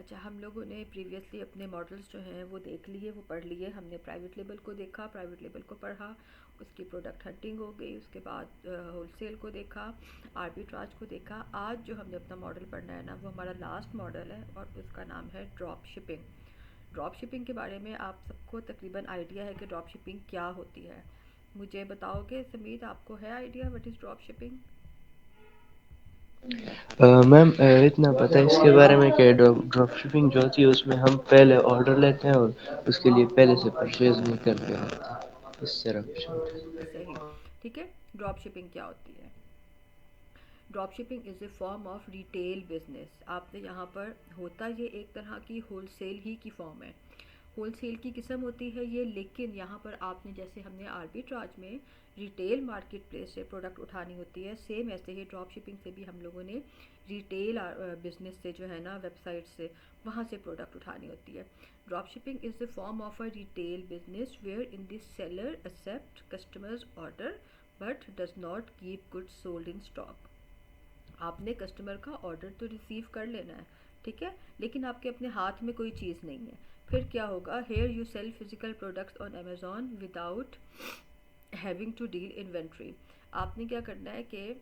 अच्छा, हम लोगों ने प्रीवियसली अपने मॉडल्स जो हैं वो देख लिए, वो पढ़ लिए। हमने प्राइवेट लेबल को देखा, प्राइवेट लेबल को पढ़ा, उसकी प्रोडक्ट हंटिंग हो गई, उसके बाद होलसेल को देखा, आर्बिट्राज को देखा। आज जो हमने अपना मॉडल पढ़ना है ना, वो हमारा लास्ट मॉडल है और उसका नाम है ड्रॉप शिपिंग। ड्रॉप शिपिंग के बारे में आप सबको तकरीबन आइडिया है कि ड्रॉप शिपिंग क्या होती है। मुझे बताओगे समीत, आपको है idea what is drop shipping? Ma'am इतना पता है इसके बारे में कि ड्रॉप शिपिंग जो होती है उसमें हम पहले ऑर्डर लेते हैं और उसके लिए पहले से परचेज नहीं करके रखते हैं इस तरफ से। सही। ठीक है, ड्रॉप शिपिंग क्या होती है? Drop shipping is a form of retail business. आपने यहाँ पर, होता ये एक तरह की होलसेल ही की फॉर्म है, होलसेल की किस्म होती है ये। लेकिन यहाँ पर आपने, जैसे हमने आर्बिट्राज में रिटेल मार्केट प्लेस से प्रोडक्ट उठानी होती है, सेम ऐसे ही ड्रॉप शिपिंग से भी हम लोगों ने रिटेल बिजनेस से जो है ना, वेबसाइट से, वहाँ से प्रोडक्ट उठानी होती है। Drop shipping is the form of a retail business where in this seller accept customers order but does not keep goods sold in stock. आपने कस्टमर का ऑर्डर तो रिसीव कर लेना है, ठीक है, लेकिन आपके अपने हाथ में कोई चीज़ नहीं है। फिर क्या होगा? Here you sell physical products on Amazon without having to deal inventory. आपने क्या करना है कि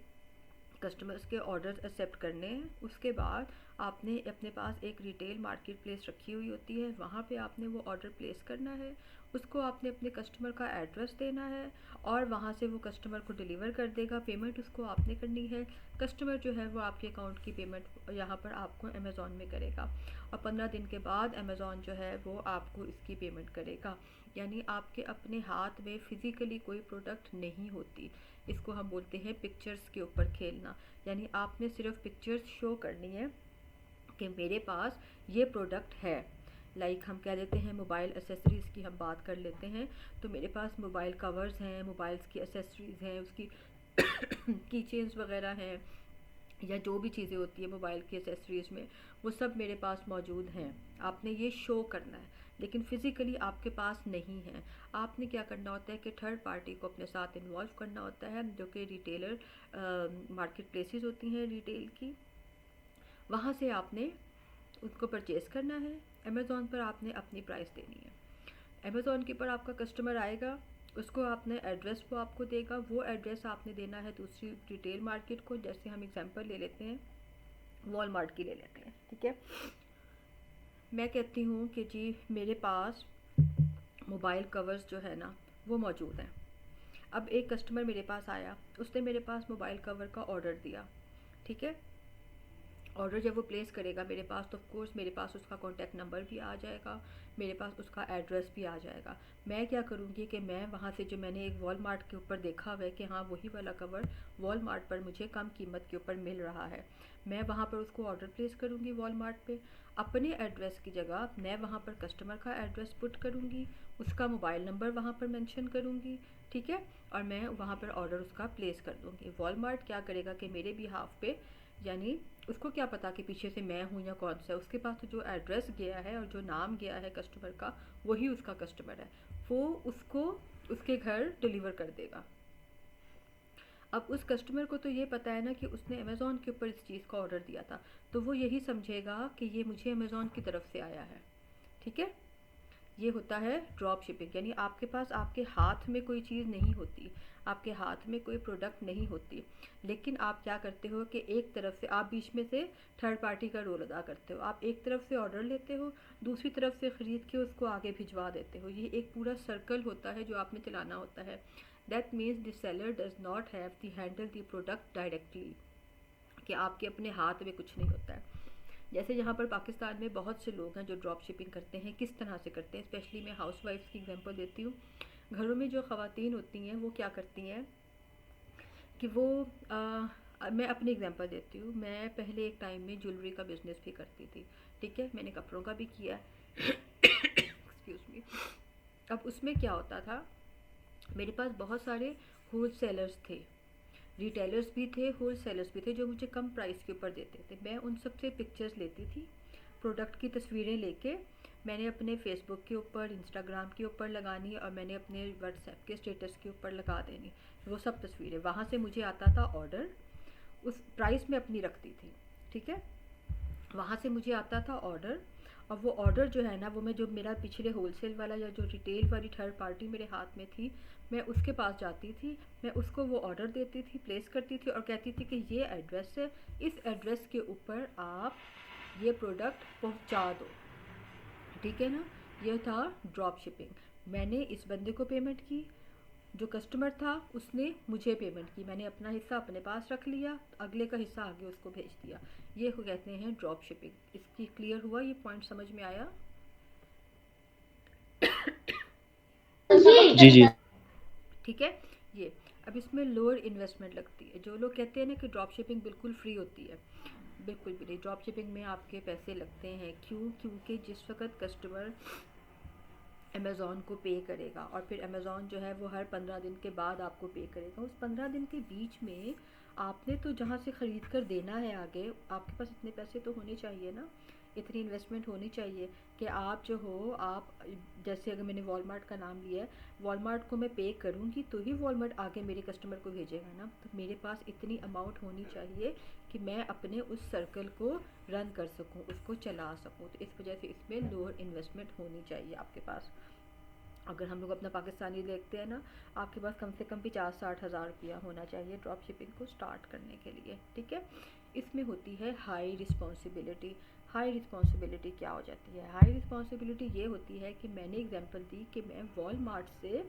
कस्टमर्स के ऑर्डर्स एक्सेप्ट करने हैं। उसके बाद आपने अपने पास एक रिटेल मार्केट प्लेस रखी हुई होती है, वहाँ पे आपने वो ऑर्डर प्लेस करना है, उसको आपने अपने कस्टमर का एड्रेस देना है और वहाँ से वो कस्टमर को डिलीवर कर देगा। पेमेंट उसको आपने करनी है। कस्टमर जो है वो आपके अकाउंट की पेमेंट यहाँ पर आपको अमेज़ॉन में करेगा और 15 दिन के बाद अमेज़ॉन जो है वो आपको इसकी पेमेंट करेगा। यानी आपके अपने हाथ में फ़िज़िकली कोई प्रोडक्ट नहीं होती। इसको हम बोलते हैं पिक्चर्स के ऊपर खेलना। यानी आपने सिर्फ पिक्चर्स शो करनी है कि मेरे पास ये प्रोडक्ट है। लाइक हम कह देते हैं मोबाइल एसेसरीज़ की हम बात कर लेते हैं, तो मेरे पास मोबाइल कवर्स हैं, मोबाइल्स की एसेसरीज़ हैं, उसकी की चेन्स वगैरह हैं, या जो भी चीज़ें होती है मोबाइल की एसेसरीज़ में, वो सब मेरे पास मौजूद हैं। आपने ये शो करना है, लेकिन फ़िज़िकली आपके पास नहीं है। आपने क्या करना होता है कि थर्ड पार्टी को अपने साथ इन्वॉल्व करना होता है, जो कि रिटेलर मार्केट प्लेसेस होती हैं रिटेल की, वहाँ से आपने उसको परचेज़ करना है। अमेज़ॉन पर आपने अपनी प्राइस देनी है। अमेज़ॉन के ऊपर आपका कस्टमर आएगा, उसको आपने एड्रेस वो आपको देगा, वो एड्रेस आपने देना है दूसरी रिटेल मार्केट को। जैसे हम एग्जांपल ले लेते हैं, वॉलमार्ट की ले लेते हैं, ठीक है। मैं कहती हूँ कि जी मेरे पास मोबाइल कवर्स जो है ना वो मौजूद हैं। अब एक कस्टमर मेरे पास आया, उसने मेरे पास मोबाइल कवर का ऑर्डर दिया, ठीक है। ऑर्डर जब वो प्लेस करेगा मेरे पास, तो ऑफ कोर्स मेरे पास उसका कॉन्टैक्ट नंबर भी आ जाएगा, मेरे पास उसका एड्रेस भी आ जाएगा। मैं क्या करूँगी कि मैं वहाँ से, जो मैंने एक वॉलमार्ट के ऊपर देखा हुआ है कि हाँ वही वाला कवर वॉलमार्ट पर मुझे कम कीमत के ऊपर मिल रहा है, मैं वहाँ पर उसको ऑर्डर प्लेस करूँगी वॉलमार्ट पे। अपने एड्रेस की जगह मैं वहाँ पर कस्टमर का एड्रेस पुट करूँगी, उसका मोबाइल नंबर वहाँ पर मेंशन करूँगी, ठीक है, और मैं वहाँ पर ऑर्डर उसका प्लेस कर दूँगी। वॉलमार्ट क्या करेगा कि मेरे बिहाफ पे, यानी उसको क्या पता कि पीछे से मैं हूँ या कौन सा है, उसके पास तो जो एड्रेस गया है और जो नाम गया है कस्टमर का, वही उसका कस्टमर है, वो उसको उसके घर डिलीवर कर देगा। अब उस कस्टमर को तो ये पता है ना कि उसने अमेज़ॉन के ऊपर इस चीज़ का ऑर्डर दिया था, तो वो यही समझेगा कि ये मुझे अमेज़ॉन की तरफ से आया है, ठीक है। ये होता है ड्रॉप शिपिंग। यानी आपके पास, आपके हाथ में कोई चीज़ नहीं होती, आपके हाथ में कोई प्रोडक्ट नहीं होती, लेकिन आप क्या करते हो कि एक तरफ से आप बीच में से थर्ड पार्टी का रोल अदा करते हो। आप एक तरफ से ऑर्डर लेते हो, दूसरी तरफ से ख़रीद के उसको आगे भिजवा देते हो। ये एक पूरा सर्कल होता है जो आपने चलाना होता है। That means the seller does not have the handle the product directly, कि आपके अपने हाथ में कुछ नहीं होता है। जैसे यहाँ पर पाकिस्तान में बहुत से लोग हैं जो ड्रॉप शिपिंग करते हैं। किस तरह से करते हैं? स्पेशली मैं हाउस वाइफ्स की एग्जांपल देती हूँ। घरों में जो ख़वातीन होती हैं वो क्या करती हैं कि वो मैं अपनी एग्जांपल देती हूँ। मैं पहले एक टाइम में ज्वेलरी का बिज़नेस भी करती थी, ठीक है, मैंने कपड़ों का भी किया है। Excuse me. अब उसमें क्या होता था, मेरे पास बहुत सारे होल सेलर्स थे, रिटेलर्स भी थे, होल सेलर्स भी थे, जो मुझे कम प्राइस के ऊपर देते थे। मैं उन सब से पिक्चर्स लेती थी, प्रोडक्ट की तस्वीरें लेके मैंने अपने फेसबुक के ऊपर, इंस्टाग्राम के ऊपर लगानी और मैंने अपने व्हाट्सएप के स्टेटस के ऊपर लगा देनी, वो सब तस्वीरें। वहाँ से मुझे आता था ऑर्डर, उस प्राइस में अपनी रखती थी, ठीक है। वहाँ से मुझे आता था ऑर्डर, और वो ऑर्डर जो है ना, वो मैं जो मेरा पिछले होलसेल वाला या जो रिटेल वाली थर्ड पार्टी मेरे हाथ में थी, मैं उसके पास जाती थी, मैं उसको वो ऑर्डर देती थी, प्लेस करती थी और कहती थी कि ये एड्रेस है, इस एड्रेस के ऊपर आप ये प्रोडक्ट पहुंचा दो, ठीक है ना। ये था ड्रॉप शिपिंग। मैंने इस बंदे को पेमेंट की, जो कस्टमर था उसने मुझे पेमेंट की, मैंने अपना हिस्सा अपने पास रख लिया, अगले का हिस्सा आगे उसको भेज दिया। ये को कहते हैं ड्रॉप शिपिंग। इसकी क्लियर हुआ, ये पॉइंट समझ में आया? जी जी। ठीक है। ये अब इसमें लोअर इन्वेस्टमेंट लगती है। जो लोग कहते हैं ना कि ड्रॉप शिपिंग बिल्कुल फ्री होती है, बिल्कुल भी नहीं। ड्रॉप शिपिंग में आपके पैसे लगते हैं। क्यों? क्योंकि जिस वक्त कस्टमर अमेज़ॉन को पे करेगा और फिर अमेज़ॉन जो है वो हर 15 दिन के बाद आपको पे करेगा, उस 15 दिन के बीच में आपने तो जहाँ से ख़रीद कर देना है आगे, आपके पास इतने पैसे तो होने चाहिए ना, इतनी इन्वेस्टमेंट होनी चाहिए कि आप जो हो, आप जैसे अगर मैंने वॉलमार्ट का नाम लिया है, वॉलमार्ट को मैं पे करूँगी तो ही वॉलमार्ट आगे मेरे कस्टमर को भेजेगा ना। तो मेरे पास इतनी अमाउंट होनी चाहिए कि मैं अपने उस सर्कल को रन कर सकूँ, उसको चला सकूँ। तो इस वजह से इसमें लोअर इन्वेस्टमेंट होनी चाहिए आपके पास। अगर हम लोग अपना पाकिस्तानी देखते हैं ना, आपके पास कम से कम 50-60 हज़ार रुपया होना चाहिए ड्रॉप शिपिंग को स्टार्ट करने के लिए, ठीक है। इसमें होती है हाई रिस्पॉन्सिबिलिटी। हाई रिस्पॉन्सिबिलिटी क्या हो जाती है? हाई रिस्पॉन्सिबिलिटी ये होती है कि मैंने एग्जांपल दी कि मैं वॉलमार्ट से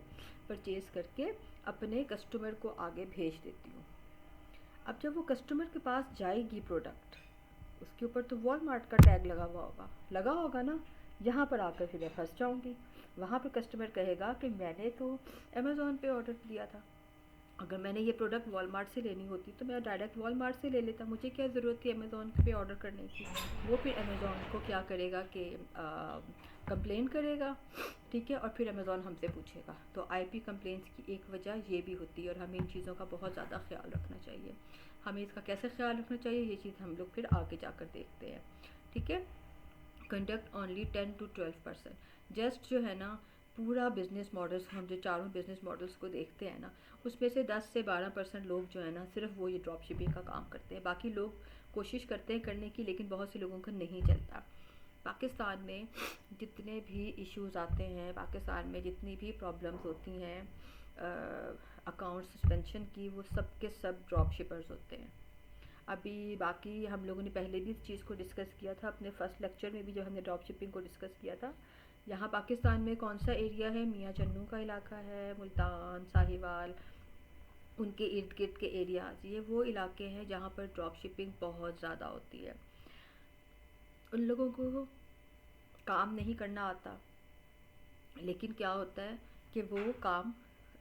परचेज़ करके अपने कस्टमर को आगे भेज देती हूँ। अब जब वो कस्टमर के पास जाएगी प्रोडक्ट, उसके ऊपर तो वॉलमार्ट का टैग लगा होगा ना। यहाँ पर आकर फिर मैं फंस जाऊँगी। वहाँ पे कस्टमर कहेगा कि मैंने तो अमेज़ॉन पे ऑर्डर दिया था, अगर मैंने ये प्रोडक्ट वॉलमार्ट से लेनी होती तो मैं डायरेक्ट वॉलमार्ट से ले लेता, मुझे क्या ज़रूरत थी अमेज़ॉन पे ऑर्डर करने की। वो फिर अमेज़ॉन को क्या करेगा कि कंप्लेन करेगा, ठीक है, और फिर अमेज़ॉन हमसे पूछेगा। तो आईपी कंप्लेंट्स की एक वजह ये भी होती है, और हमें इन चीज़ों का बहुत ज़्यादा ख्याल रखना चाहिए। हमें इसका कैसे ख्याल रखना चाहिए, ये चीज़ हम लोग फिर आगे जाकर देखते हैं, ठीक है। Conduct only 10 to 12%। जस्ट जो है ना, पूरा बिजनेस मॉडल्स, हम जो चारों बिजनेस मॉडल्स को देखते हैं ना, उसमें से 10 से 12% लोग जो है ना, सिर्फ वो ये ड्रॉप शिपिंग का काम करते हैं। बाकी लोग कोशिश करते हैं करने की, लेकिन बहुत से लोगों का नहीं चलता। पाकिस्तान में जितने भी इश्यूज़ आते हैं, पाकिस्तान में जितनी भी प्रॉब्लम्स होती हैं अकाउंट सस्पेंशन की, वो सब के सब ड्रॉप शिपर्स होते हैं। अभी बाकी हम लोगों ने पहले भी इस चीज़ को डिस्कस किया था अपने फर्स्ट लेक्चर में भी, जब हमने ड्रॉप शिपिंग को डिस्कस किया था। यहाँ पाकिस्तान में कौन सा एरिया है? मियाँ चन्नू का इलाका है, मुल्तान, साहिवाल, उनके इर्द गिर्द के एरियाज़, ये वो इलाके हैं जहाँ पर ड्रॉप शिपिंग बहुत ज़्यादा होती है। उन लोगों को काम नहीं करना आता, लेकिन क्या होता है कि वो काम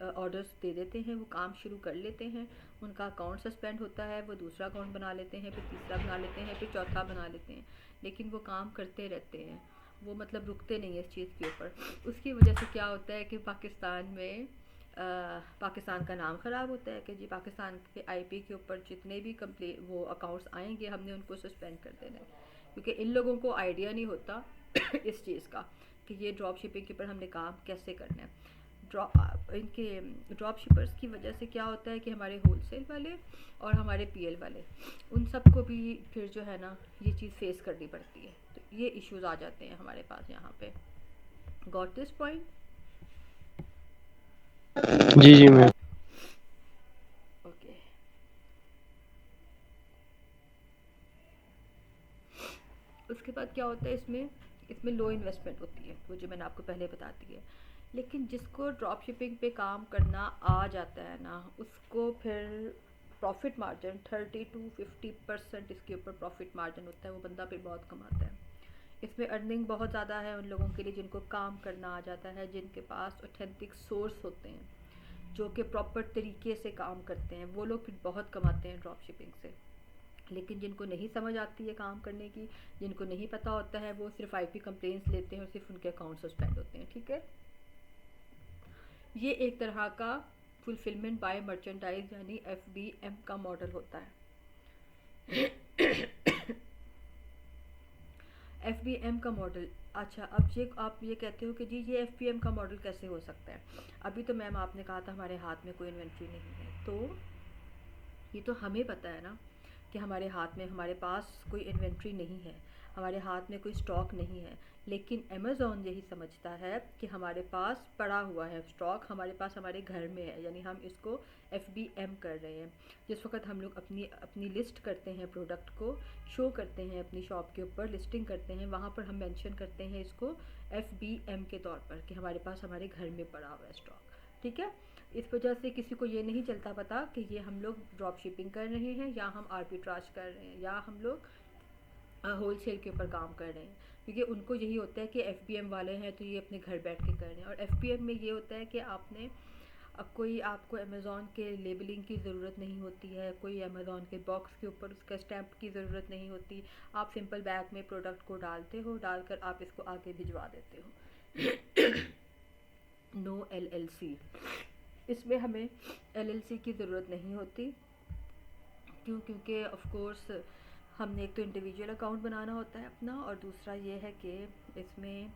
ऑर्डर्स दे देते हैं, वो काम शुरू कर लेते हैं, उनका अकाउंट सस्पेंड होता है, वो दूसरा अकाउंट बना लेते हैं, फिर तीसरा बना लेते हैं, फिर चौथा बना लेते हैं, लेकिन वो काम करते रहते हैं। वो मतलब रुकते नहीं है इस चीज़ के ऊपर। उसकी वजह से क्या होता है कि पाकिस्तान में पाकिस्तान का नाम ख़राब होता है कि जी पाकिस्तान के आईपी के ऊपर जितने भी कंप्ले वो अकाउंट्स आएंगे हमने उनको सस्पेंड कर देना है, क्योंकि इन लोगों को आइडिया नहीं होता इस चीज़ का कि ये ड्रॉप शिपिंग के ऊपर हमने काम कैसे करना है। इनके ड्रॉप शिपर्स की वजह से क्या होता है कि हमारे होलसेल वाले और हमारे पीएल वाले, उन सबको भी फिर जो है ना ये चीज़ फेस करनी पड़ती है। तो ये इश्यूज आ जाते हैं हमारे पास यहाँ पे। Got this point? जी जी मैम। ओके। उसके बाद क्या होता है, इसमें इसमें लो इन्वेस्टमेंट होती है, वो जो मैंने आपको पहले बता दी है। लेकिन जिसको ड्रॉप शिपिंग पे काम करना आ जाता है ना, उसको फिर प्रॉफिट मार्जिन 30 to 50% इसके ऊपर प्रॉफिट मार्जिन होता है, वो बंदा फिर बहुत कमाता है। इसमें अर्निंग बहुत ज़्यादा है उन लोगों के लिए जिनको काम करना आ जाता है, जिनके पास ऑथेंटिक सोर्स होते हैं, जो कि प्रॉपर तरीके से काम करते हैं, वो लोग फिर बहुत कमाते हैं ड्रॉप शिपिंग से। लेकिन जिनको नहीं समझ आती है काम करने की, जिनको नहीं पता होता है, वो सिर्फ आईपी कंप्लेंट्स लेते हैं और सिर्फ उनके अकाउंट सस्पेंड होते हैं, ठीक है। ये एक तरह का फुलफिलमेंट बाय मर्चेंडाइज यानी FBM का मॉडल होता है। FBM का मॉडल। अच्छा, अब ये आप ये कहते हो कि जी ये FBM का मॉडल कैसे हो सकता है? अभी तो मैम आपने कहा था हमारे हाथ में कोई इन्वेंट्री नहीं है, तो ये तो हमें पता है ना कि हमारे हाथ में, हमारे पास कोई इन्वेंट्री नहीं है। हमारे हाथ में कोई स्टॉक नहीं है, लेकिन अमेज़ॉन यही समझता है कि हमारे पास पड़ा हुआ है स्टॉक, हमारे पास हमारे घर में है, यानी हम इसको FBM कर रहे हैं। जिस वक्त हम लोग अपनी अपनी लिस्ट करते हैं, प्रोडक्ट को शो करते हैं, अपनी शॉप के ऊपर लिस्टिंग करते हैं, वहाँ पर हम मेंशन करते हैं इसको FBM के तौर पर कि हमारे पास हमारे घर में पड़ा हुआ है स्टॉक। ठीक है, इस वजह से किसी को ये नहीं चलता पता कि ये हम लोग ड्रॉप शिपिंग कर रहे हैं या हम आर्बिट्राज कर रहे हैं या हम लोग होल सेल के ऊपर काम कर रहे हैं, क्योंकि उनको यही होता है कि FBM वाले हैं तो ये अपने घर बैठ के कर रहे हैं। और FBM में ये होता है कि आपने अब कोई आपको अमेज़ॉन के लेबलिंग की ज़रूरत नहीं होती है, कोई अमेज़ॉन के बॉक्स के ऊपर उसका स्टैंप की ज़रूरत नहीं होती। आप सिंपल बैग में प्रोडक्ट को डालते हो, डालकर आप इसको आगे भिजवा देते हो। नो LLC, इसमें हमें LLC की ज़रूरत नहीं होती। क्यों? क्योंकि ऑफ कोर्स हमने एक तो इंडिविजुअल अकाउंट बनाना होता है अपना, और दूसरा ये है कि इसमें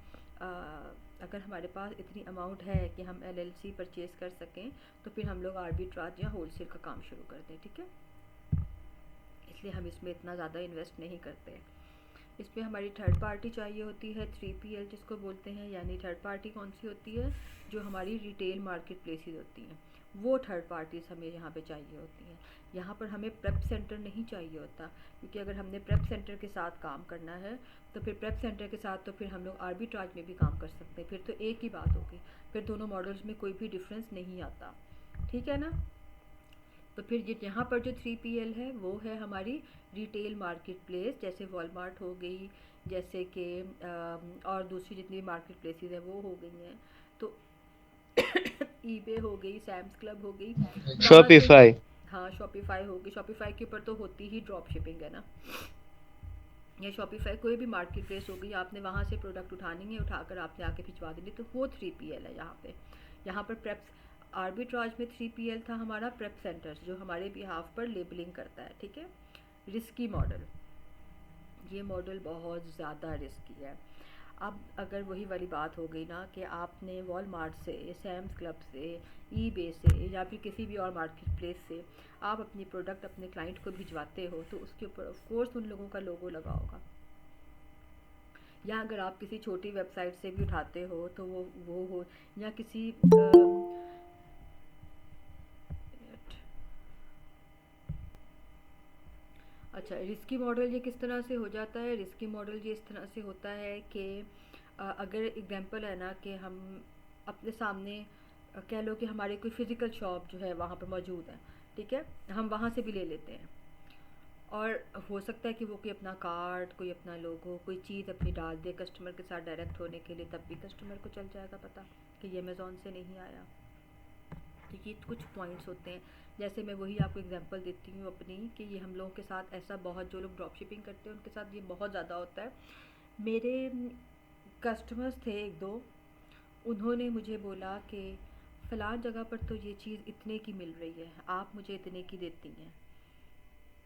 अगर हमारे पास इतनी अमाउंट है कि हम LLC परचेज़ कर सकें तो फिर हम लोग आर्बिट्राज या होलसेल का काम शुरू कर दें। ठीक है, इसलिए हम इसमें इतना ज़्यादा इन्वेस्ट नहीं करते। इसमें हमारी थर्ड पार्टी चाहिए होती है, 3PL जिसको बोलते हैं, यानी थर्ड पार्टी कौन सी होती है? जो हमारी रिटेल मार्केट प्लेसेस होती हैं, वो थर्ड पार्टीज़ हमें यहाँ पे चाहिए होती हैं। यहाँ पर हमें प्रेप सेंटर नहीं चाहिए होता, क्योंकि अगर हमने प्रेप सेंटर के साथ काम करना है तो फिर प्रेप सेंटर के साथ तो फिर हम लोग आर्बिट्राज में भी काम कर सकते हैं, फिर तो एक ही बात होगी, फिर दोनों मॉडल्स में कोई भी डिफरेंस नहीं आता। ठीक है ना? तो फिर यहाँ पर जो 3PL है वो है हमारी रिटेल मार्केट प्लेस, जैसे वॉलमार्ट हो गई, जैसे कि और दूसरी जितनी मार्केट प्लेसेस हैं वो हो गई हैं, तो ईबे हो गई, सैम्स क्लब हो गई, वहाँ से। शॉपिफाई। हाँ, शॉपिफाई होगी, शॉपिफाई के ऊपर तो होती ही ड्रॉप शिपिंग है ना। या शॉपिफाई कोई भी मार्केट प्लेस हो गई, आपने वहाँ से प्रोडक्ट उठानी है, उठाकर आपने आके भिजवा देनी, तो वो 3PL है यहाँ पे। यहाँ पर प्रेप्स आर्बिट्राज में 3PL था हमारा प्रेप सेंटर्स, जो हमारे बिहाफ पर लेबलिंग करता है। ठीक है, रिस्की मॉडल, ये मॉडल बहुत ज़्यादा रिस्की है। अब अगर वही वाली बात हो गई ना कि आपने वॉलमार्ट से, सैम्स क्लब से, ईबे से या फिर किसी भी और मार्केट प्लेस से आप अपनी प्रोडक्ट अपने क्लाइंट को भिजवाते हो, तो उसके ऊपर ऑफ कोर्स उन लोगों का लोगो लगा होगा। या अगर आप किसी छोटी वेबसाइट से भी उठाते हो तो वो हो, या किसी अच्छा, रिस्की मॉडल ये किस तरह से हो जाता है? रिस्की मॉडल ये इस तरह से होता है कि अगर एग्जांपल है ना कि हम अपने सामने कह लो कि हमारे कोई फ़िज़िकल शॉप जो है वहाँ पर मौजूद है, ठीक है, हम वहाँ से भी ले लेते हैं, और हो सकता है कि वो कोई अपना कार्ड, कोई अपना लोगो, कोई चीज़ अपनी डाल दे कस्टमर के साथ डायरेक्ट होने के लिए, तब भी कस्टमर को चल जाएगा पता कि ये अमेज़ॉन से नहीं आया। तो ये कुछ पॉइंट्स होते हैं, जैसे मैं वही आपको एग्जांपल देती हूँ अपनी, कि ये हम लोगों के साथ ऐसा बहुत, जो लोग ड्रॉप शिपिंग करते हैं उनके साथ ये बहुत ज़्यादा होता है। मेरे कस्टमर्स थे एक दो, उन्होंने मुझे बोला कि फ़लाँ जगह पर तो ये चीज़ इतने की मिल रही है, आप मुझे इतने की देती हैं।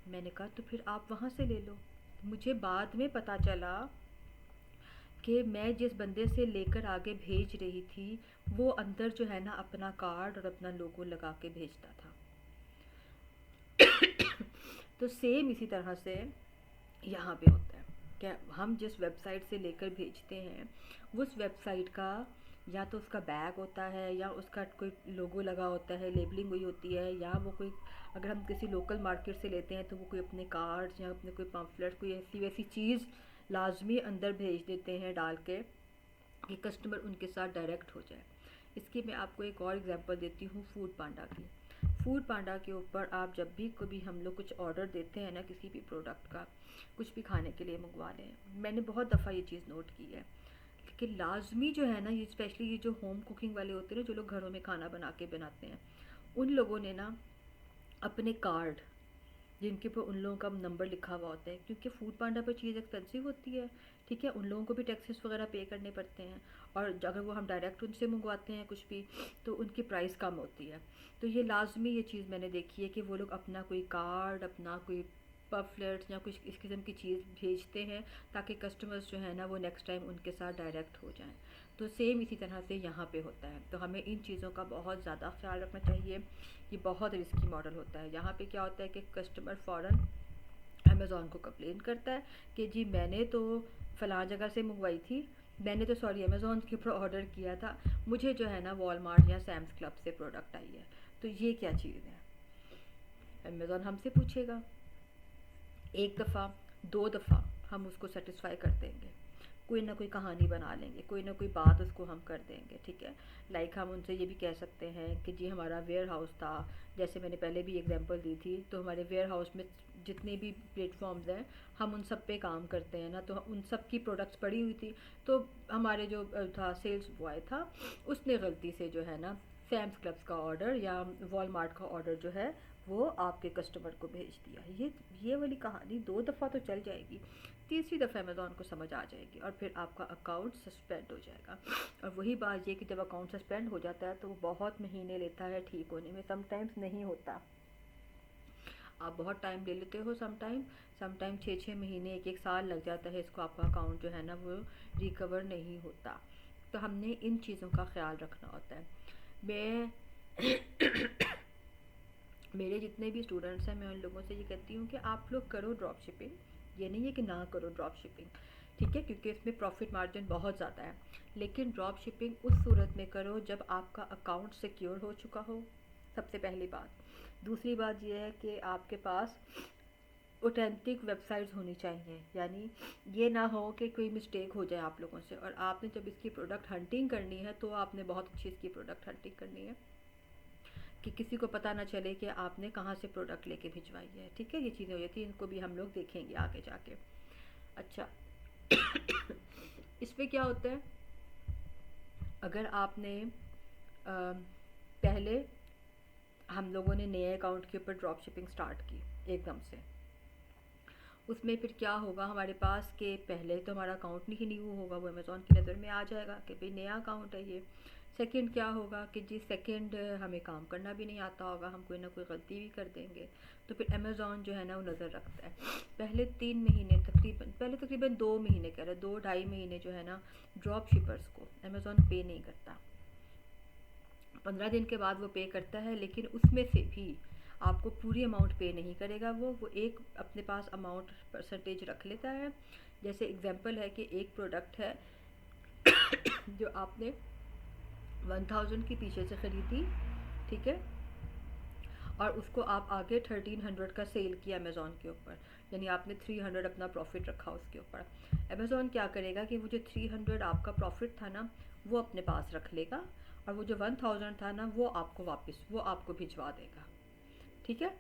मैंने कहा तो फिर आप वहाँ से ले लो। मुझे बाद में पता चला कि मैं जिस बंदे से लेकर आगे भेज रही थी, वो अंदर जो है ना अपना कार्ड और अपना लोगो लगा के भेजता था। तो सेम इसी तरह से यहाँ पे होता है, क्या हम जिस वेबसाइट से लेकर भेजते हैं, उस वेबसाइट का या तो उसका बैग होता है, या उसका कोई लोगो लगा होता है, लेबलिंग हुई होती है, या वो कोई, अगर हम किसी लोकल मार्केट से लेते हैं तो वो कोई अपने कार्ड्स या अपने कोई पम्फलेट, कोई ऐसी वैसी चीज़ लाजमी अंदर भेज देते हैं डाल के कि कस्टमर उनके साथ डायरेक्ट हो जाए। इसकी मैं आपको एक और एग्जांपल देती हूँ फूड पांडा की। फूड पांडा के ऊपर आप जब भी कभी हम लोग कुछ ऑर्डर देते हैं ना, किसी भी प्रोडक्ट का, कुछ भी खाने के लिए मंगवा लें, मैंने बहुत दफ़ा ये चीज़ नोट की है कि लाजमी जो है ना, ये स्पेशली ये जो होम कुकिंग वाले होते हैं ना, जो लोग घरों में खाना बना के बनाते हैं, उन लोगों ने ना अपने कार्ड, जिनके ऊपर उन लोगों का नंबर लिखा हुआ होता है, क्योंकि फूड पांडा पर चीज़ एक्सपेंसिव होती है, ठीक है, उन लोगों को भी टैक्सेस वगैरह पे करने पड़ते हैं, और अगर वो हम डायरेक्ट उनसे मंगवाते हैं कुछ भी, तो उनकी प्राइस कम होती है। तो ये लाजमी ये चीज़ मैंने देखी है कि वो लोग अपना कोई कार्ड, अपना कोई पफलेट्स या कुछ इस किस्म की चीज़ भेजते हैं, ताकि कस्टमर्स जो है ना वो नेक्स्ट टाइम उनके साथ डायरेक्ट हो जाएं। तो सेम इसी तरह से यहाँ पे होता है, तो हमें इन चीज़ों का बहुत ज़्यादा ख्याल रखना चाहिए। ये बहुत रिस्की मॉडल होता है। यहाँ पे क्या होता है कि कस्टमर फ़ौरन अमेज़ॉन को कंप्लेन करता है कि जी मैंने तो फ़लाँ जगह से मंगवाई थी, मैंने तो सॉरी अमेज़ॉन के ऊपर ऑर्डर किया था, मुझे जो है ना वॉलमार्ट या सैम्स क्लब से प्रोडक्ट आई है, तो ये क्या चीज़ है। अमेज़ॉन हमसे पूछेगा, एक दफ़ा, दो दफ़ा हम उसको सेटिस्फाई कर देंगे, कोई ना कोई कहानी बना लेंगे, कोई ना कोई बात उसको हम कर देंगे, ठीक है। लाइक हम उनसे ये भी कह सकते हैं कि जी हमारा वेयर हाउस था, जैसे मैंने पहले भी एग्जांपल दी थी, तो हमारे वेयर हाउस में जितने भी प्लेटफॉर्म्स हैं हम उन सब पे काम करते हैं ना, तो उन सब की प्रोडक्ट्स पड़ी हुई थी, तो हमारे जो था सेल्स बॉय था, उसने गलती से जो है ना सैम्स क्लब्स का ऑर्डर या वॉलमार्ट का ऑर्डर जो है वो आपके कस्टमर को भेज दिया। ये वाली कहानी दो दफ़ा तो चल जाएगी, तीसरी दफ़ा अमेज़ॉन को समझ आ जाएगी और फिर आपका अकाउंट सस्पेंड हो जाएगा। और वही बात ये कि जब अकाउंट सस्पेंड हो जाता है तो वो बहुत महीने लेता है ठीक होने में, समटाइम्स नहीं होता। आप बहुत टाइम ले लेते हो, समटाइम 6-6 महीने, एक एक साल लग जाता है इसको, आपका अकाउंट जो है ना वो रिकवर नहीं होता। तो हमने इन चीज़ों का ख्याल रखना होता है। मैं मेरे जितने भी स्टूडेंट्स हैं मैं उन लोगों से ये कहती हूँ कि आप लोग करो ड्रॉप शिपिंग, ये नहीं है कि ना करो ड्रॉप शिपिंग, ठीक है, क्योंकि इसमें प्रॉफिट मार्जिन बहुत ज़्यादा है, लेकिन ड्रॉप शिपिंग उस सूरत में करो जब आपका अकाउंट सिक्योर हो चुका हो, सबसे पहली बात। दूसरी बात यह है कि आपके पास ऑथेंटिक वेबसाइट्स होनी चाहिए, यानी ये ना हो कि कोई मिस्टेक हो जाए आप लोगों से, और आपने जब इसकी प्रोडक्ट हंटिंग करनी है तो आपने बहुत अच्छी इसकी प्रोडक्ट हंटिंग करनी है कि किसी को पता ना चले कि आपने कहाँ से प्रोडक्ट लेके भिजवाई है, ठीक है। ये चीज़ें हो जाती हैं, इनको भी हम लोग देखेंगे आगे जाके। अच्छा इस पे क्या होता है, अगर आपने पहले हम लोगों ने नए अकाउंट के ऊपर ड्रॉप शिपिंग स्टार्ट की एकदम से, उसमें फिर क्या होगा हमारे पास कि पहले तो हमारा अकाउंट नहीं न्यू होगा, वो अमेज़ॉन की नज़र में आ जाएगा कि भाई नया अकाउंट है ये। सेकंड क्या होगा कि जी सेकंड हमें काम करना भी नहीं आता होगा, हम कोई ना कोई गलती भी कर देंगे, तो फिर अमेज़ॉन जो है ना वो नज़र रखता है। पहले 3 महीने तकरीबन, पहले तकरीबन 2 महीने कह रहे, 2-2.5 महीने जो है ना ड्रॉप शिपर्स को अमेज़ॉन पे नहीं करता। 15 दिन के बाद वो पे करता है, लेकिन उसमें से भी आपको पूरी अमाउंट पे नहीं करेगा, वो एक अपने पास अमाउंट परसेंटेज रख लेता है। जैसे एग्जांपल है कि एक प्रोडक्ट है जो आपने 1000 की पीछे से ख़रीदी, ठीक है, और उसको आप आगे 1300 का सेल किया अमेज़ॉन के ऊपर, यानी आपने 300 अपना प्रॉफिट रखा उसके ऊपर। अमेज़ॉन क्या करेगा कि वो जो 300 आपका प्रॉफिट था ना वो अपने पास रख लेगा, और वो जो 1000 था ना वो आपको वापस वो आपको भिजवा देगा, ठीक है,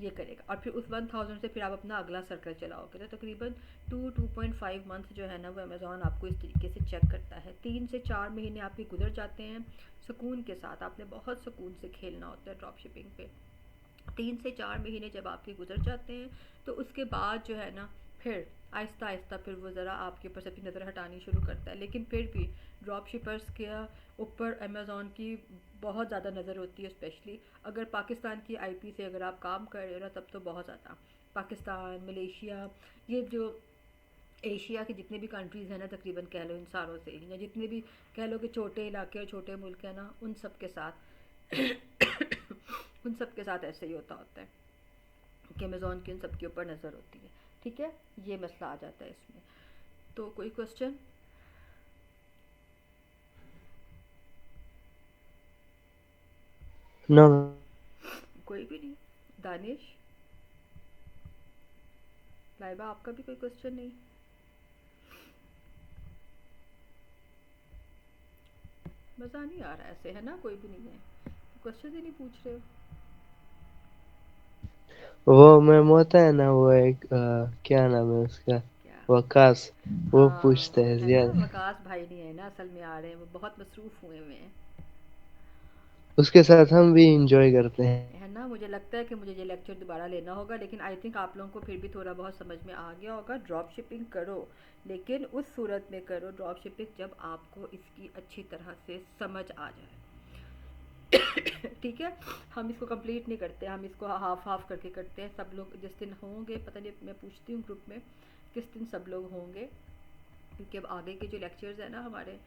ये करेगा। और फिर उस 1000 से फिर आप अपना अगला सर्कल चलाओगे, तो तकरीबन 2-2.5 मंथ जो है ना वो अमेज़ॉन आपको इस तरीके से चेक करता है। 3 से 4 महीने आपके गुजर जाते हैं सुकून के साथ, आपने बहुत सुकून से खेलना होता है ड्रॉप शिपिंग पे। 3 से 4 महीने जब आपके गुजर जाते हैं तो उसके बाद जो है ना फिर आहिस्ता आहिस्ता फिर वो ज़रा आपके ऊपर से अपनी नज़र हटानी शुरू करता है, लेकिन फिर भी ड्रॉप शिपर्स के ऊपर अमेज़ॉन की बहुत ज़्यादा नज़र होती है, स्पेशली अगर पाकिस्तान की आईपी से अगर आप काम कर रहे हो ना तब तो बहुत ज़्यादा। पाकिस्तान, मलेशिया, ये जो एशिया के जितने भी कंट्रीज़ हैं ना तकरीबन कह लो इन सारों से, या जितने भी कह लो कि छोटे इलाके और छोटे मुल्क हैं ना, उन सब के साथ उन सब के साथ ऐसे ही होता है कि अमेज़ॉन की उन सब के ऊपर नज़र होती है, ठीक है। ये मसला आ जाता है इसमें। तो कोई क्वेश्चन? नो। कोई भी नहीं। दानिश, लाइबा, आपका भी कोई क्वेश्चन नहीं? मज़ा नहीं आ रहा ऐसे, है ना, कोई भी नहीं है, क्वेश्चन ही नहीं पूछ रहे हो। वो मैम होता है ना, वो एक क्या नाम है उसका, क्या? वकास, वो हाँ पूछते वो हैं है ना, ज्यादा। वकास भाई नहीं है ना असल में, आ रहे हैं वो बहुत मसरूफ़ हुए हुए हैं, उसके साथ हम भी इंजॉय करते हैं। है ना। मुझे लगता है कि मुझे ये लेक्चर दोबारा लेना होगा, लेकिन आई थिंक आप लोगों को फिर भी थोड़ा बहुत समझ में आ गया होगा। ड्रॉप शिपिंग करो, लेकिन उस सूरत में करो ड्रॉप शिपिंग जब आपको इसकी अच्छी तरह से समझ आ जाए ठीक है। हम इसको कंप्लीट नहीं करते, हम इसको हाफ हाफ करके करते हैं। सब लोग जिस दिन होंगे, पता नहीं, मैं पूछती हूँ ग्रुप में किस दिन सब लोग होंगे, क्योंकि अब आगे के जो लेक्चर्स हैं ना हमारे,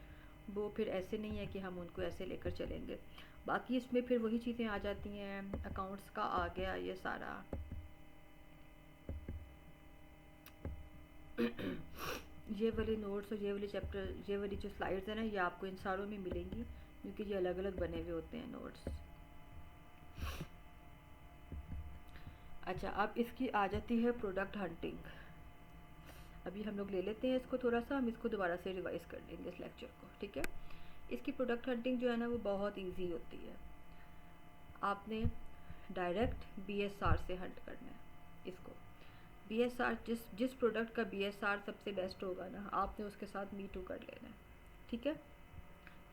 वो फिर ऐसे नहीं है कि हम उनको ऐसे लेकर चलेंगे। बाकी इसमें फिर वही चीज़ें आ जाती हैं, अकाउंट्स का आ गया ये सारा, ये वाले नोट्स और ये वाले चैप्टर, ये वाली जो स्लाइड्स हैं ना, ये आपको इन सारों में मिलेंगी, क्योंकि ये अलग अलग बने हुए होते हैं नोट्स। अच्छा, अब इसकी आ जाती है प्रोडक्ट हंटिंग। अभी हम लोग ले लेते हैं इसको थोड़ा सा, हम इसको दोबारा से रिवाइज कर लेंगे इस लेक्चर को, ठीक है। इसकी प्रोडक्ट हंटिंग जो है ना वो बहुत इजी होती है। आपने डायरेक्ट बीएसआर से हंट करना है इसको। बीएसआर, जिस प्रोडक्ट का बीएसआर सबसे बेस्ट होगा ना, आपने उसके साथ मी टू कर लेना है, ठीक है।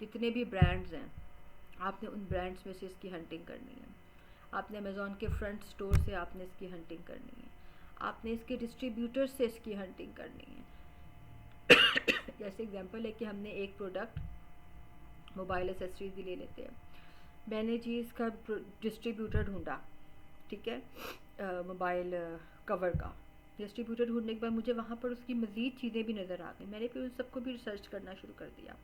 जितने भी ब्रांड्स हैं, आपने उन ब्रांड्स में से इसकी हंटिंग करनी है। आपने अमेज़ॉन के फ्रंट स्टोर से आपने इसकी हंटिंग करनी है। आपने इसके डिस्ट्रीब्यूटर से इसकी हंटिंग करनी है। जैसे एग्जांपल है कि हमने एक प्रोडक्ट मोबाइल एसेसरीज भी ले लेते हैं, मैंने जी इसका डिस्ट्रीब्यूटर ढूंढा, ठीक है, मोबाइल कवर का डिस्ट्रीब्यूटर ढूंढने के बाद मुझे वहाँ पर उसकी मज़ीद चीज़ें भी नज़र आ गई, मैंने फिर उन सबको भी रिसर्च करना शुरू कर दिया।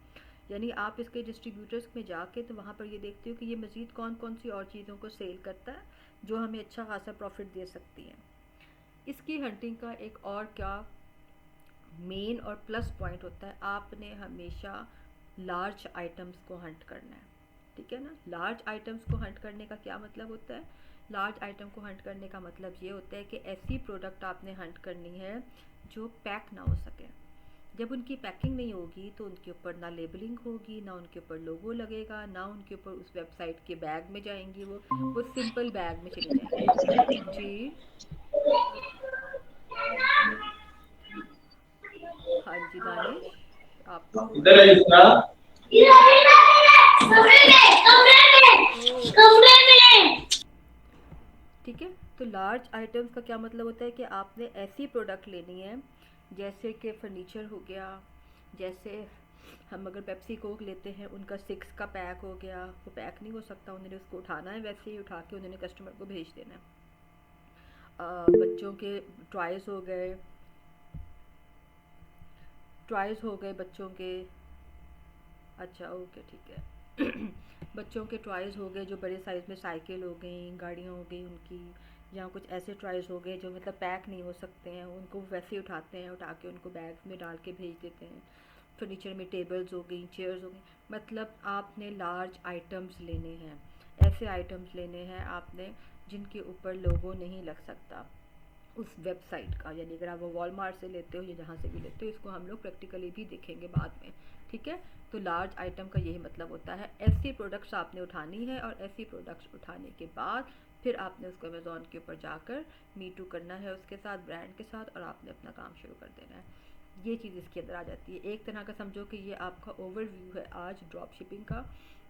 यानी आप इसके डिस्ट्रीब्यूटर्स में जाके तो वहाँ पर ये देखते हो कि ये मज़ीद कौन कौन सी और चीज़ों को सेल करता है जो हमें अच्छा खासा प्रॉफिट दे सकती हैं। इसकी हंटिंग का एक और क्या मेन और प्लस पॉइंट होता है, आपने हमेशा लार्ज आइटम्स को हंट करना है, ठीक है ना। लार्ज आइटम्स को हंट करने का क्या मतलब होता है? लार्ज आइटम को हंट करने का मतलब ये होता है कि ऐसी प्रोडक्ट आपने हंट करनी है जो पैक ना हो सके। जब उनकी पैकिंग नहीं होगी तो उनके ऊपर ना लेबलिंग होगी, ना उनके ऊपर लोगो लगेगा, ना उनके ऊपर उस वेबसाइट के बैग में जाएंगी, वो सिंपल बैग में चली जाएंगी जी। हाँ जी दानिश, आपका इधर है इसका। कमरे में। ठीक है। तो लार्ज आइटम्स का क्या मतलब होता है कि आपने ऐसी प्रोडक्ट लेनी है, जैसे कि फर्नीचर हो गया, जैसे हम अगर पेप्सी कोक लेते हैं उनका 6 का पैक हो गया, वो पैक नहीं हो सकता, उन्होंने उसको उठाना है, वैसे ही उठा के उन्होंने कस्टमर को भेज देना है। बच्चों के टॉयज़ हो गए, बच्चों के, अच्छा ओके ठीक है। बच्चों के टॉयज़ हो गए जो बड़े साइज़ में, साइकिल हो गई, गाड़ियाँ हो गई उनकी, या कुछ ऐसे टॉयज़ हो गए जो मतलब पैक नहीं हो सकते हैं, उनको वैसे ही उठाते हैं, उठा के उनको बैग्स में डाल के भेज देते हैं। फर्नीचर में टेबल्स हो गई, चेयर्स हो गई, मतलब आपने लार्ज आइटम्स लेने हैं, ऐसे आइटम्स लेने हैं आपने जिनके ऊपर लोगो नहीं लग सकता उस वेबसाइट का। यानी अगर आप वो वॉलमार्ट से लेते हो या जहाँ से भी लेते हो, इसको हम लोग प्रैक्टिकली भी देखेंगे बाद में, ठीक है। तो लार्ज आइटम का यही मतलब होता है, ऐसी प्रोडक्ट्स आपने उठानी है और ऐसी प्रोडक्ट्स उठाने के बाद फिर आपने उसको अमेज़ॉन के ऊपर जाकर मी टू करना है उसके साथ, ब्रांड के साथ, और आपने अपना काम शुरू कर देना है। ये चीज़ इसके अंदर आ जाती है। एक तरह का समझो कि ये आपका ओवरव्यू है आज ड्रॉप शिपिंग का।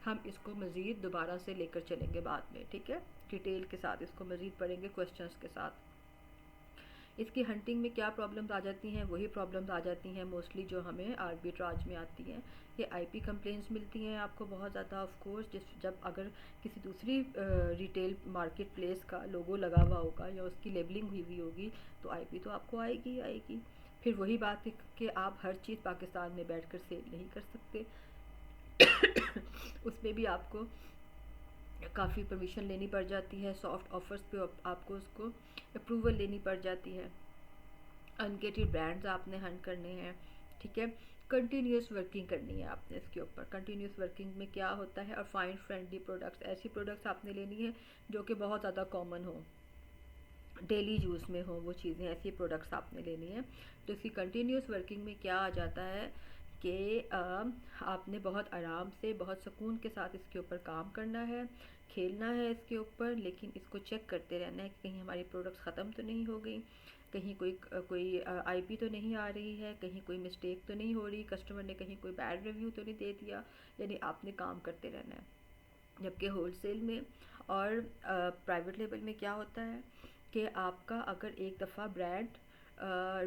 हम इसको मज़ीद दोबारा से लेकर चलेंगे बाद में, ठीक है, डिटेल के साथ इसको मज़ीद पढ़ेंगे क्वेश्चंस के साथ। इसकी हंटिंग में क्या प्रॉब्लम्स आ जाती हैं? वही प्रॉब्लम्स आ जाती हैं मोस्टली जो हमें आर्बिट्राज में आती हैं। ये आईपी कंप्लेंट्स मिलती हैं आपको बहुत ज़्यादा, ऑफ कोर्स, जब अगर किसी दूसरी रिटेल मार्केट प्लेस का लोगो लगा हुआ होगा या उसकी लेबलिंग हुई हुई होगी तो आईपी तो आपको आएगी ही आएगी। फिर वही बात है कि आप हर चीज़ पाकिस्तान में बैठकर सेल नहीं कर सकते। उसमें भी आपको काफ़ी परमिशन लेनी पड़ जाती है, सॉफ्ट ऑफर्स पे आपको उसको अप्रूवल लेनी पड़ जाती है। अनगेटेड ब्रांड्स आपने हंट करने हैं, ठीक है। कंटिन्यूस वर्किंग करनी है आपने इसके ऊपर। कंटिन्यूस वर्किंग में क्या होता है, और फाइन फ्रेंडली प्रोडक्ट्स, ऐसी प्रोडक्ट्स आपने लेनी है जो कि बहुत ज़्यादा कॉमन हो, डेली यूज़ में हो, वो चीज़ें, ऐसी प्रोडक्ट्स आपने लेनी है। तो इसकी कंटिन्यूस वर्किंग में क्या आ जाता है कि आपने बहुत आराम से, बहुत सुकून के साथ इसके ऊपर काम करना है, खेलना है इसके ऊपर, लेकिन इसको चेक करते रहना है कि कहीं हमारी प्रोडक्ट्स ख़त्म तो नहीं हो गई, कहीं कोई आईपी तो नहीं आ रही है, कहीं कोई मिस्टेक तो नहीं हो रही, कस्टमर ने कहीं कोई बैड रिव्यू तो नहीं दे दिया। यानी आपने काम करते रहना है। जबकि होलसेल में और प्राइवेट लेवल में क्या होता है कि आपका अगर एक दफ़ा ब्रांड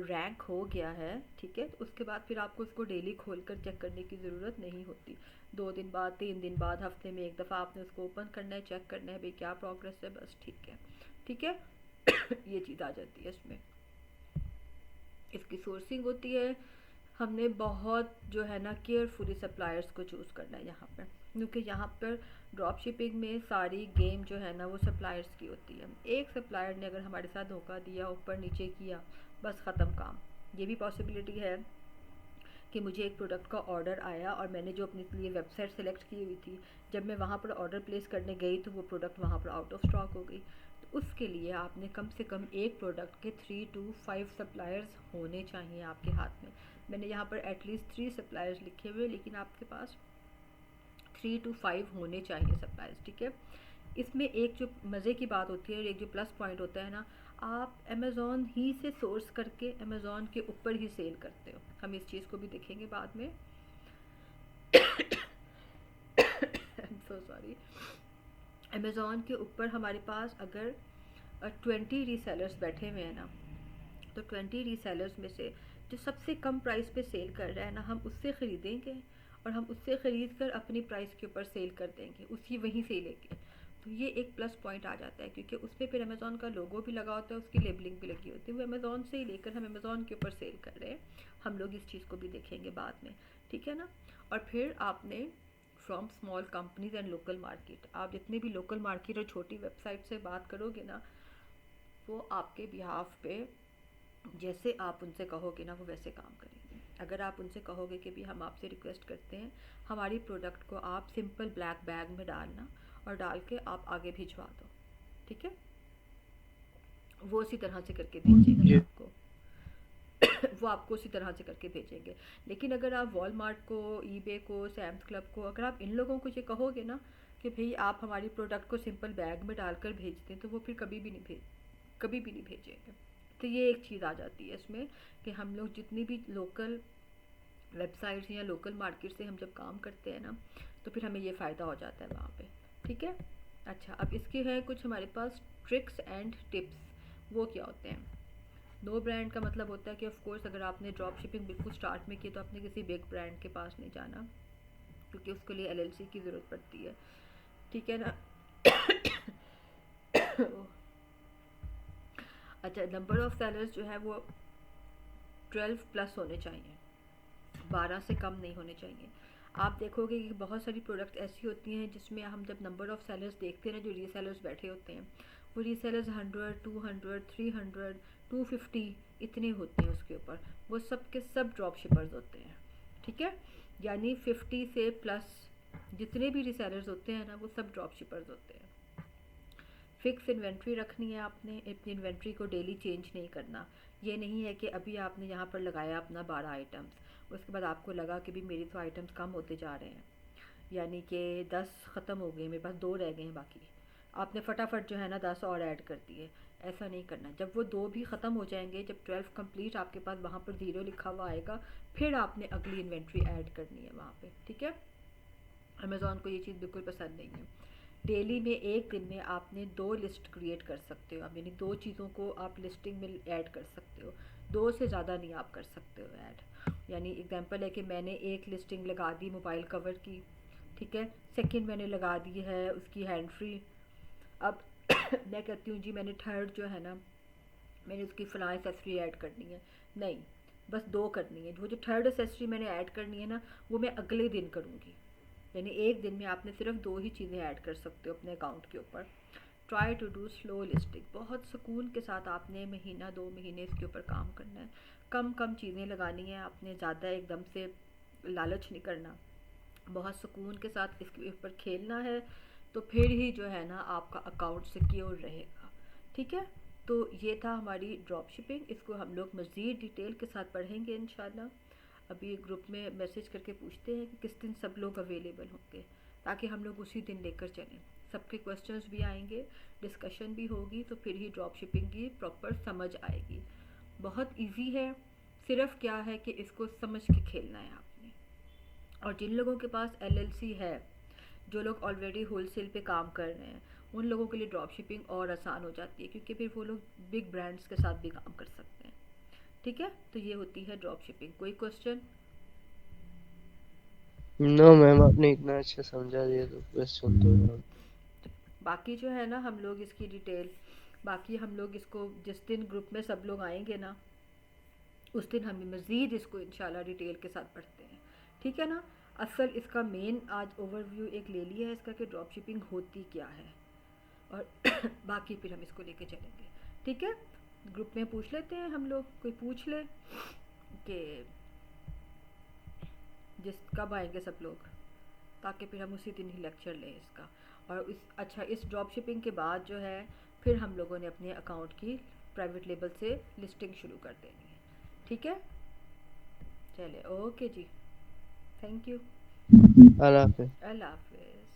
रैंक हो गया है, ठीक है, तो उसके बाद फिर आपको उसको डेली खोल कर चेक करने की ज़रूरत नहीं होती। 2 दिन बाद, 3 दिन बाद, हफ्ते में एक दफ़ा आपने उसको ओपन करना है, चेक करना है भाई क्या प्रोग्रेस है, बस ठीक है, ठीक है। ये चीज़ आ जाती है इसमें। इसकी सोर्सिंग होती है, हमने बहुत जो है ना केयरफुली सप्लायर्स को चूज़ करना है यहाँ पर, क्योंकि यहाँ पर ड्रॉप शिपिंग में सारी गेम जो है ना वो सप्लायर्स की होती है। एक सप्लायर ने अगर हमारे साथ धोखा दिया, ऊपर नीचे किया, बस ख़त्म काम, ये भी पॉसिबिलिटी है कि मुझे एक प्रोडक्ट का ऑर्डर आया और मैंने जो अपने लिए वेबसाइट सेलेक्ट की हुई थी, जब मैं वहाँ पर ऑर्डर प्लेस करने गई तो वो प्रोडक्ट वहाँ पर आउट ऑफ स्टॉक हो गई। तो उसके लिए आपने कम से कम एक प्रोडक्ट के 3 to 5 सप्लायर्स होने चाहिए आपके हाथ में। मैंने यहाँ पर एटलीस्ट 3 सप्लायर्स लिखे हुए, लेकिन आपके पास 3 to 5 होने चाहिए सप्लायर्स, ठीक है। इसमें एक जो मज़े की बात होती है और एक जो प्लस पॉइंट होता है ना, आप अमेज़ॉन ही से सोर्स करके अमेज़ॉन के ऊपर ही सेल करते हो। हम इस चीज़ को भी देखेंगे बाद में। I am so sorry. Amazon के ऊपर हमारे पास अगर 20 रीसेलर्स बैठे हुए हैं ना, तो 20 रीसेलर्स में से जो सबसे कम प्राइस पे सेल कर रहा है ना, हम उससे ख़रीदेंगे और हम उससे ख़रीद कर अपनी प्राइस के ऊपर सेल कर देंगे, उसकी वहीं से लेके। तो ये एक प्लस पॉइंट आ जाता है, क्योंकि उस पर फिर अमेज़ॉन का लोगो भी लगा होता है, उसकी लेबलिंग भी लगी होती है, वो अमेज़ॉन से ही लेकर हम अमेज़ॉन के ऊपर सेल कर रहे हैं। हम लोग इस चीज़ को भी देखेंगे बाद में, ठीक है ना। और फिर आपने from small companies and local market, आप जितने भी लोकल मार्केट और छोटी वेबसाइट से बात करोगे ना, वो आपके बिहाफ पे जैसे आप उनसे कहोगे ना, वो वैसे काम करेंगे। अगर आप उनसे कहोगे कि भी हम आपसे रिक्वेस्ट करते हैं हमारी प्रोडक्ट को आप सिंपल ब्लैक बैग में डालना और डाल के आप आगे भिजवा दो, ठीक है, वो उसी तरह से करके भेजेंगे ये आपको। वो आपको उसी तरह से करके भेजेंगे। लेकिन अगर आप वॉलमार्ट को, ईबे को, सैम्स क्लब को, अगर आप इन लोगों को ये कहोगे ना कि भाई आप हमारी प्रोडक्ट को सिंपल बैग में डालकर भेज दें, तो वो फिर कभी भी नहीं भेजेंगे। तो ये एक चीज़ आ जाती है इसमें कि हम लोग जितनी भी लोकल वेबसाइट्स या लोकल मार्केट से हम जब काम करते हैं ना, तो फिर हमें ये फ़ायदा हो जाता है वहाँ पे, ठीक है। अच्छा, अब इसके हैं कुछ हमारे पास ट्रिक्स एंड टिप्स। वो क्या होते हैं? नो ब्रांड का मतलब होता है कि ऑफ कोर्स अगर आपने ड्रॉप शिपिंग बिल्कुल स्टार्ट में की तो आपने किसी बिग ब्रांड के पास नहीं जाना, क्योंकि उसके लिए एलएलसी की ज़रूरत पड़ती है, ठीक है ना। अच्छा, नंबर ऑफ़ सेलर्स जो है वो 12 प्लस होने चाहिए, 12 से कम नहीं होने चाहिए। आप देखोगे कि बहुत सारी प्रोडक्ट ऐसी होती हैं जिसमें हम जब नंबर ऑफ़ सेलर्स देखते हैं ना, जो रीसेलर्स बैठे होते हैं, वो रीसेलर्स 100, 200, 300, 250 इतने होते हैं उसके ऊपर। वो सब के सब ड्रॉप शिपर्स होते हैं, ठीक है। यानी 50 से प्लस जितने भी रीसेलर्स होते हैं ना, वो सब ड्रॉप शिपर्स होते हैं। फिक्स इन्वेंट्री रखनी है आपने, अपनी इन्वेंट्री को डेली चेंज नहीं करना। ये नहीं है कि अभी आपने यहाँ पर लगाया अपना 12 आइटम्स, उसके बाद आपको लगा कि भी मेरी तो आइटम्स कम होते जा रहे हैं, यानी कि 10 ख़त्म हो गए, मेरे पास 2 रह गए हैं बाकी, आपने फटाफट जो है ना 10 और ऐड कर दिए। ऐसा नहीं करना। जब वो 2 भी ख़त्म हो जाएंगे, जब 12 कंप्लीट आपके पास वहाँ पर 0 लिखा हुआ आएगा, फिर आपने अगली इन्वेंट्री ऐड करनी है वहाँ पे, ठीक है। अमेज़ॉन को ये चीज़ बिल्कुल पसंद नहीं है। डेली में एक दिन में आपने 2 लिस्ट क्रिएट कर सकते हो आप, यानी 2 चीज़ों को आप लिस्टिंग में ऐड कर सकते हो, 2 से ज़्यादा नहीं आप कर सकते हो ऐड। यानी एग्जांपल है कि मैंने एक लिस्टिंग लगा दी मोबाइल कवर की, ठीक है, सेकंड मैंने लगा दी है उसकी हैंड फ्री। अब मैं कहती हूँ जी मैंने थर्ड जो है ना, मैंने उसकी फ़लाँ एसेसरी ऐड करनी है, नहीं, बस 2 करनी है। वो जो थर्ड एसेसरी मैंने ऐड करनी है ना, वो मैं अगले दिन करूँगी। यानी एक दिन में आपने सिर्फ 2 ही चीज़ें ऐड कर सकते हो अपने अकाउंट के ऊपर। Try to do slow listing, बहुत सुकून के साथ आपने महीना 2 महीने इसके ऊपर काम करना है। कम कम चीज़ें लगानी है आपने, ज़्यादा एकदम से लालच नहीं करना, बहुत सुकून के साथ इसके ऊपर खेलना है, तो फिर ही जो है ना आपका अकाउंट सिक्योर रहेगा, ठीक है। तो ये था हमारी ड्रॉप शिपिंग, इसको हम लोग मज़ीद डिटेल के साथ पढ़ेंगे इंशाल्लाह। अभी ग्रुप में मैसेज करके पूछते हैं कि किस दिन सब लोग अवेलेबल होंगे, ताकि हम लोग उसी दिन लेकर चलें। सबके क्वेश्चंस भी आएंगे, डिस्कशन भी होगी, तो फिर ही ड्रॉप शिपिंग की प्रॉपर समझ आएगी। बहुत इजी है, सिर्फ क्या है कि इसको समझ के खेलना है आपने। और जिन लोगों के पास एलएलसी है, जो लोग ऑलरेडी होलसेल पे काम कर रहे हैं, उन लोगों के लिए ड्रॉप शिपिंग और आसान हो जाती है, क्योंकि फिर वो लोग बिग ब्रांड्स के साथ भी काम कर सकते हैं, ठीक है। तो ये होती है ड्रॉप शिपिंग। कोई क्वेश्चन? नो मैम, आपने इतना अच्छा समझा दिया तो क्वेश्चन तो है। बाकी जो है ना हम लोग इसकी डिटेल, बाकी हम लोग इसको जिस दिन ग्रुप में सब लोग आएंगे ना, उस दिन हम मज़ीद इसको इंशाल्लाह डिटेल के साथ पढ़ते हैं, ठीक है ना। असल इसका मेन आज ओवरव्यू एक ले लिया है इसका कि ड्रॉप शिपिंग होती क्या है, और बाकी फिर हम इसको लेके चलेंगे, ठीक है। ग्रुप में पूछ लेते हैं हम लोग, कोई पूछ ले। कि जिस कब आएंगे सब लोग, ताकि फिर हम उसी दिन ही लेक्चर लें इसका। और इस ड्रॉप शिपिंग के बाद जो है फिर हम लोगों ने अपने अकाउंट की प्राइवेट लेबल से लिस्टिंग शुरू कर देनी है। ठीक है, चले, ओके जी, थैंक यू, अल्लाह हाफिज़। अल्लाह हाफिज़।